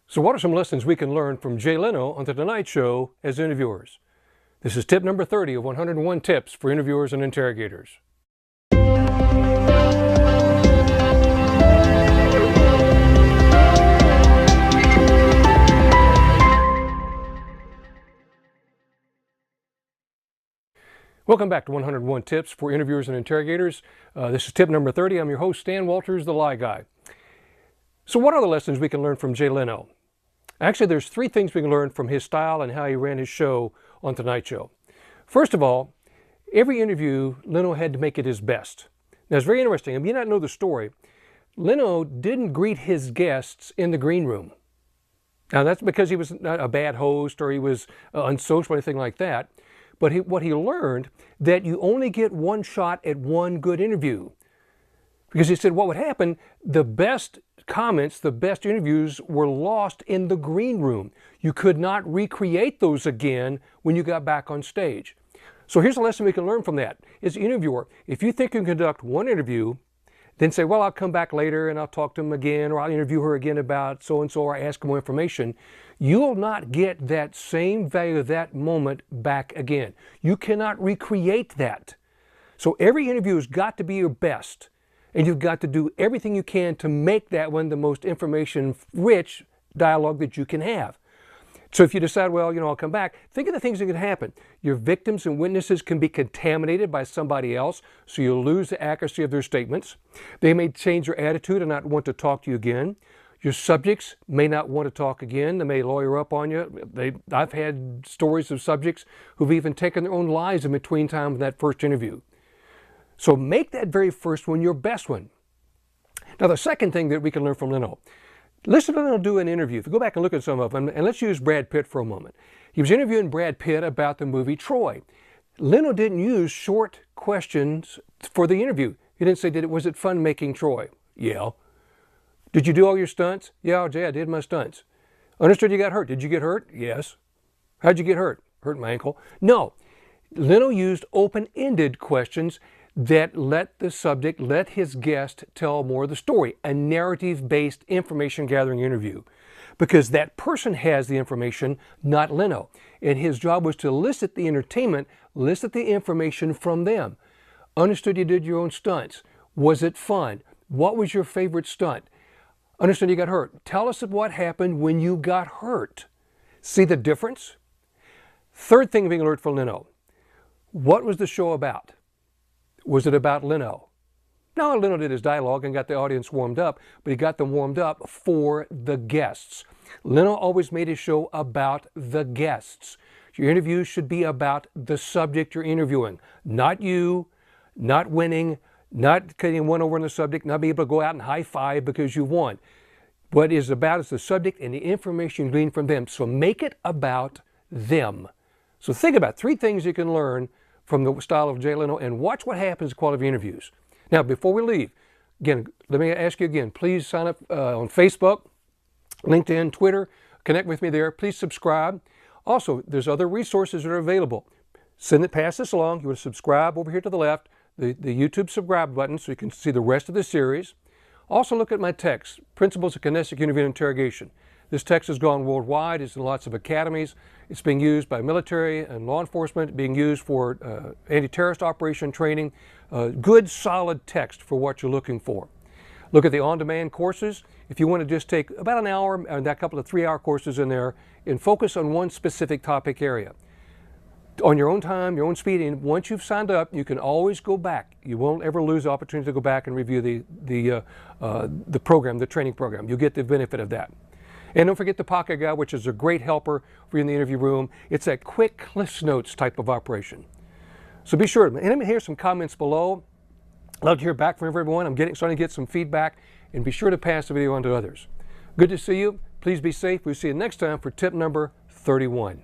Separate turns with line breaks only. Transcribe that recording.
So what are some lessons we can learn from Jay Leno on The Tonight Show as interviewers? This is tip number 30 of 101 tips for interviewers and interrogators. Welcome back to 101 Tips for Interviewers and Interrogators. This is tip number 30. I'm your host, Stan Walters, the Lie Guy. So what are the lessons we can learn from Jay Leno? Actually, there's three things we can learn from his style and how he ran his show on Tonight Show. First of all, every interview, Leno had to make it his best. Now, it's very interesting. If you not know the story, Leno didn't greet his guests in the green room. Now, that's because he was not a bad host or he was unsocial or anything like that. But what he learned, that you only get one shot at one good interview. Because he said what would happen, the best comments, the best interviews were lost in the green room. You could not recreate those again when you got back on stage. So here's a lesson we can learn from that. As an interviewer, if you think you can conduct one interview, then say, well, I'll come back later and I'll talk to him again, or I'll interview her again about so-and-so, or ask more information, you will not get that same value of that moment back again. You cannot recreate that. So every interview has got to be your best. And you've got to do everything you can to make that one the most information-rich dialogue that you can have. So if you decide, well, I'll come back, think of the things that could happen. Your victims and witnesses can be contaminated by somebody else, so you'll lose the accuracy of their statements. They may change their attitude and not want to talk to you again. Your subjects may not want to talk again. They may lawyer up on you. I've had stories of subjects who've even taken their own lives in between time in that first interview. So make that very first one your best one. Now, the second thing that we can learn from Leno, listen to Leno do an interview. If you go back and look at some of them, and let's use Brad Pitt for a moment. He was interviewing Brad Pitt about the movie Troy. Leno didn't use short questions for the interview. He didn't say, was it fun making Troy? Yeah. Did you do all your stunts? Yeah, Jay, I did my stunts. Understood you got hurt. Did you get hurt? Yes. How'd you get hurt? Hurt my ankle. No. Leno used open-ended questions that let the subject, let his guest tell more of the story, a narrative-based information gathering interview. Because that person has the information, not Leno. And his job was to elicit the entertainment, elicit the information from them. Understood you did your own stunts. Was it fun? What was your favorite stunt? Understood you got hurt. Tell us what happened when you got hurt. See the difference? Third thing being alert for Leno. What was the show about? Was it about Leno? No, Leno did his dialogue and got the audience warmed up, but he got them warmed up for the guests. Leno always made his show about the guests. Your interview should be about the subject you're interviewing, not you, not winning, not getting one over on the subject, not being able to go out and high-five because you won. What it is about is the subject and the information you glean from them. So make it about them. So think about three things you can learn from the style of Jay Leno, and watch what happens to quality interviews. Now, before we leave, again, let me ask you again, please sign up on Facebook, LinkedIn, Twitter, connect with me there. Please subscribe. Also, there's other resources that are available. Pass this along. You want to subscribe over here to the left, the YouTube subscribe button, so you can see the rest of the series. Also, look at my text, Principles of Kinetic Interview and Interrogation. This text has gone worldwide. It's in lots of academies. It's being used by military and law enforcement, being used for anti-terrorist operation training. Good, solid text for what you're looking for. Look at the on-demand courses. If you want to just take about an hour and a couple of 3-hour courses in there and focus on one specific topic area. On your own time, your own speed, and once you've signed up, you can always go back. You won't ever lose the opportunity to go back and review the program, the training program. You'll get the benefit of that. And don't forget the Pocket Guide, which is a great helper for you in the interview room. It's that quick Cliff's Notes type of operation. So be sure, and let me hear some comments below. I'd love to hear back from everyone. I'm starting to get some feedback, and be sure to pass the video on to others. Good to see you. Please be safe. We'll see you next time for tip number 31.